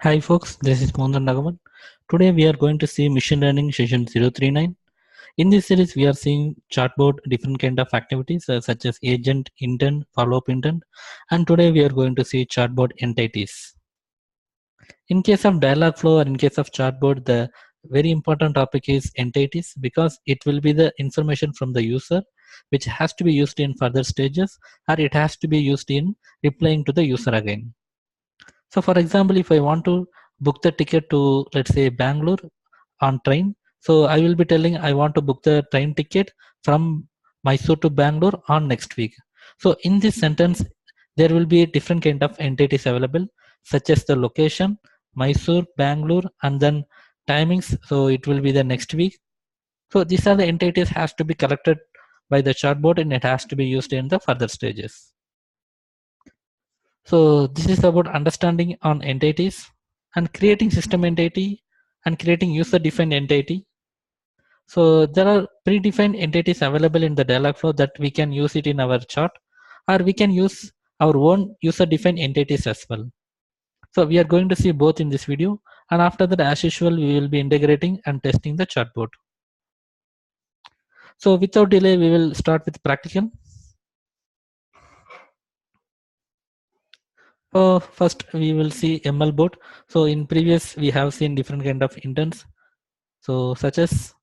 Hi folks, this is Mohan Nagaman. Today we are going to see machine learning session 039. In this series we are seeing chatbot different kind of activities such as agent, intent, follow-up intent, and today we are going to see chatbot entities. In case of dialog flow or in case of chatbot, the very important topic is entities because it will be the information from the user which has to be used in further stages or it has to be used in replying to the user again. So for example, if I want to book the ticket to, let's say, Bangalore on train, so I will be telling I want to book the train ticket from Mysore to Bangalore on next week. So in this sentence, there will be different kind of entities available, such as the location, Mysore, Bangalore, and then timings. So it will be the next week. So these are the entities has to be collected by the chatbot and it has to be used in the further stages. So this is about understanding on entities and creating system entity and creating user-defined entity. So there are predefined entities available in the dialog flow that we can use it in our chart, or we can use our own user-defined entities as well. So we are going to see both in this video, and after that, as usual, we will be integrating and testing the chatbot. So without delay, we will start with practical. First, we will see ML bot. So in previous, we have seen different kind of intents. So such as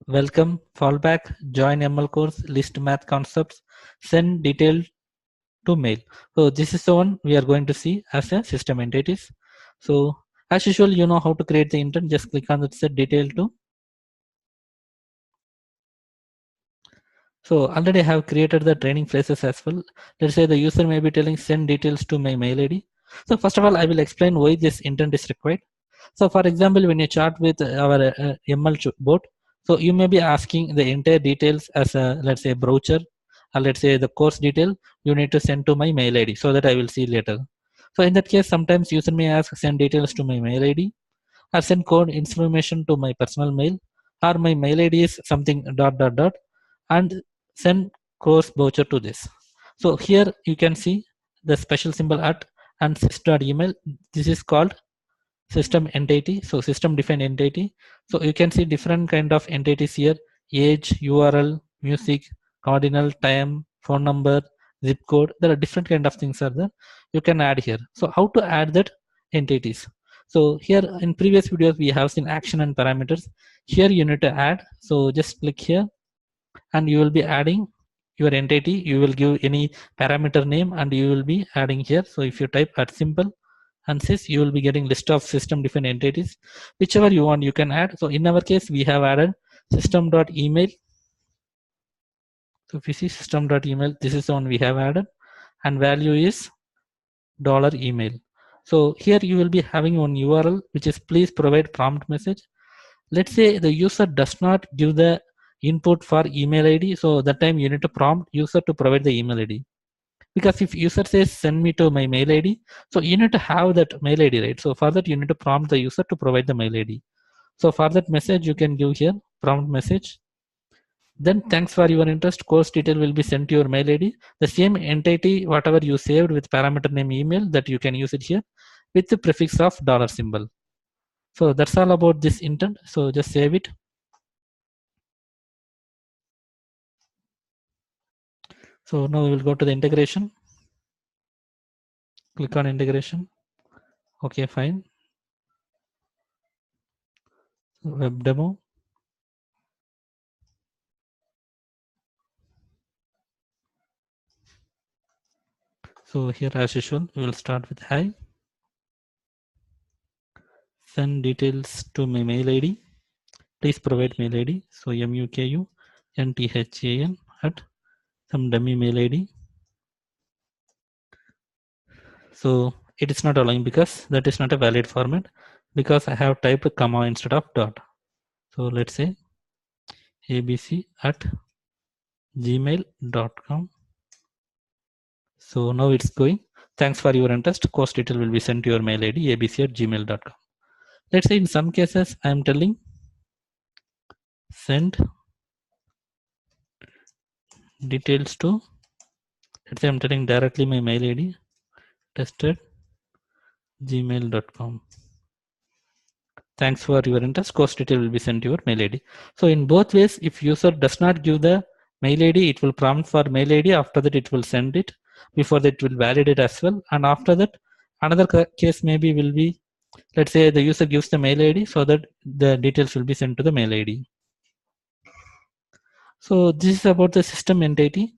welcome, fallback, join ML course, list math concepts, send detail to mail. So this is the one we are going to see as a system entities. So as usual, you know how to create the intent. Just click on the set detail to. So already I have created the training phrases as well. Let's say the user may be telling send details to my mail ID. So first of all, I will explain why this intent is required. So for example, when you chat with our ML bot, so you may be asking the entire details as a, let's say, brochure, or let's say the course detail you need to send to my mail ID so that I will see later. So in that case, sometimes user may ask send details to my mail ID or send code information to my personal mail, or my mail ID is something dot dot dot and send course voucher to this. So here you can see the special symbol at and sys.email. This is called system entity. So system defined entity. So you can see different kind of entities here: age, URL, music, cardinal, time, phone number, zip code. There are different kind of things are there you can add here. So how to add that entities? So here in previous videos we have seen action and parameters. Here you need to add. So just click here and you will be adding your entity. You will give any parameter name and you will be adding here. So if you type add simple and sys, you will be getting list of system different entities. Whichever you want, you can add. So in our case, we have added system.email. So if you see system.email, this is the one we have added, and value is $email. So here you will be having one URL which is please provide prompt message. Let's say the user does not give the input for email ID, so that time you need to prompt user to provide the email ID. Because if user says send me to my mail ID, so you need to have that mail ID, right? So for that you need to prompt the user to provide the mail ID. So for that message you can give here prompt message. Then thanks for your interest, course detail will be sent to your mail ID. The same entity whatever you saved with parameter name email, that you can use it here with the prefix of dollar symbol. So that's all about this intent. So just save it. So now we will go to the integration. Click on integration. Okay, fine. Web demo. So here as usual, we will start with hi. Send details to my mail ID. Please provide mail ID. So MUKUNTHAN at some dummy mail ID. So it is not allowing because that is not a valid format, because I have typed a comma instead of dot. So let's say abc@gmail.com. So now it's going. Thanks for your interest. Course detail will be sent to your mail ID abc@gmail.com. Let's say in some cases I am telling send details to, let's say I'm telling directly my mail ID tested gmail.com. Thanks for your interest. Course detail will be sent to your mail ID. So in both ways, if user does not give the mail ID, it will prompt for mail ID. After that, it will send it. Before that, it will validate as well. And after that, another case maybe will be, let's say the user gives the mail ID so that the details will be sent to the mail ID. So this is about the system entity.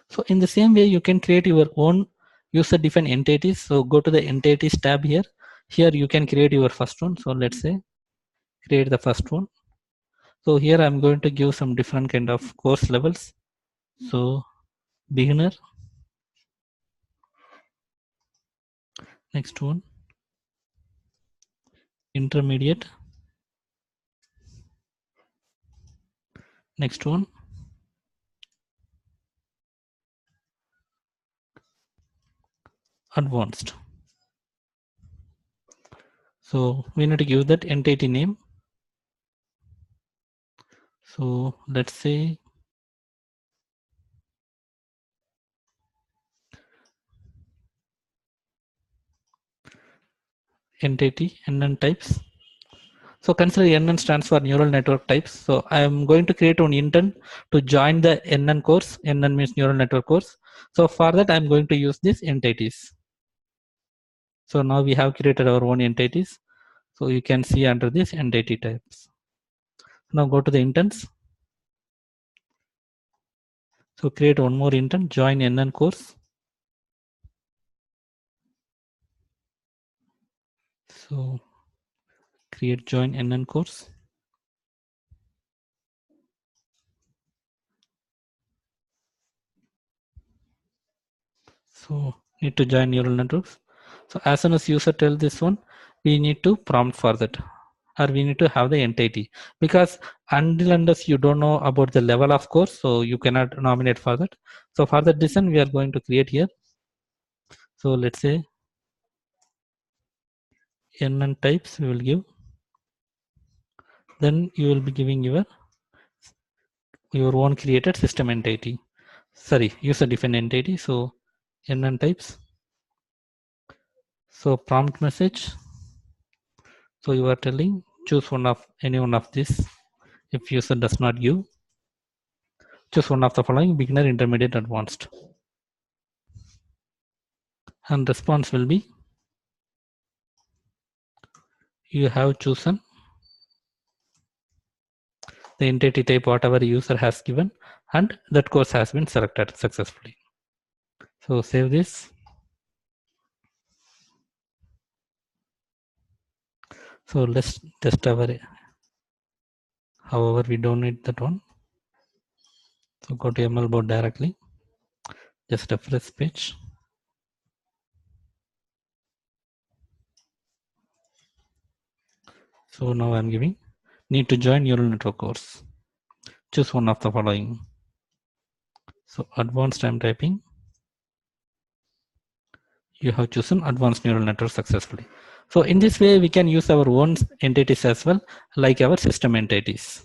So in the same way, you can create your own user-defined entities. So go to the entities tab here. Here you can create your first one. So let's say create the first one. So here I'm going to give some different kind of course levels. So beginner, next one, intermediate, next one, advanced. So we need to give that entity name. So let's say entity and then types. So consider NN stands for neural network types. So I am going to create an intent to join the NN course. NN means neural network course. So for that, I'm going to use these entities. So now we have created our own entities. So you can see under this entity types. Now go to the intents. So create one more intent, join NN course. So create join NN course. So need to join neural networks. So as soon as user tell this one, we need to prompt for that, or we need to have the entity, because until unless you don't know about the level of course, so you cannot nominate for that. So for that reason, we are going to create here. So let's say NN types we will give. Then you will be giving your own created system entity. Sorry, user defined entity. So NN types. So prompt message. So you are telling choose one of any one of this. If user does not give, choose one of the following: beginner, intermediate, advanced. And response will be you have chosen the entity type whatever user has given, and that course has been selected successfully. So save this. So let's test our, however we don't need that one. So go to ML board directly, just refresh page. So now I'm giving need to join neural network course. Choose one of the following. So advanced I'm typing. You have chosen advanced neural network successfully. So in this way, we can use our own entities as well, like our system entities.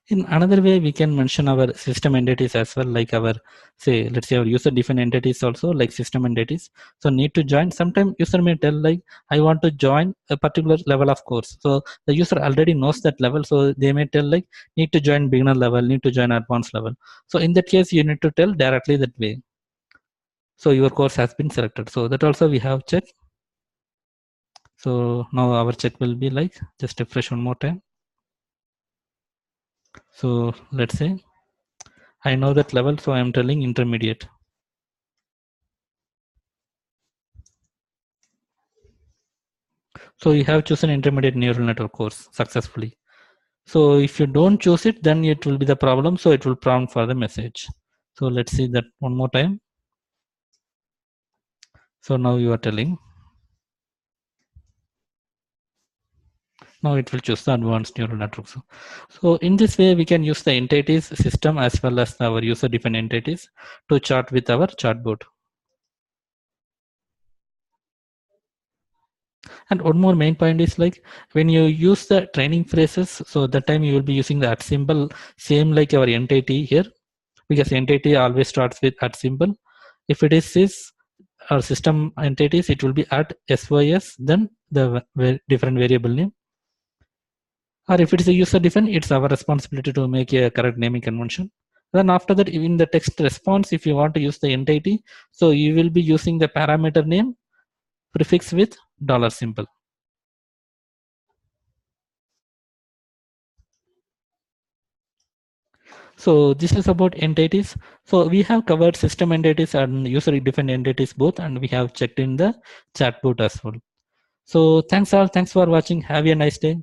In another way, we can mention our system entities as well, like our, say, let's say our user defined entities also, like system entities. So need to join. Sometimes user may tell like, I want to join a particular level of course. So the user already knows that level. So they may tell like, need to join beginner level, need to join advanced level. So in that case, you need to tell directly that way. So your course has been selected. So that also we have checked. So now our check will be like, just refresh one more time. So let's say I know that level, so I am telling intermediate. So you have chosen intermediate neural network course successfully. So if you don't choose it, then it will be the problem. So it will prompt for the message. So let's see that one more time. So now you are telling. Now it will choose the advanced neural network. So in this way, we can use the entities system as well as our user defined entities to chat with our chatbot. And one more main point is like when you use the training phrases, so that time you will be using that symbol, same like our entity here. because entity always starts with at symbol. If it is sys or system entities, it will be at sys, then the different variable name. Or if it is a user defined, it's our responsibility to make a correct naming convention. Then after that, in the text response, if you want to use the entity, so you will be using the parameter name prefix with dollar symbol. So this is about entities. So we have covered system entities and user defined entities both, and we have checked in the chatbot as well. So thanks all. Thanks for watching. Have a nice day.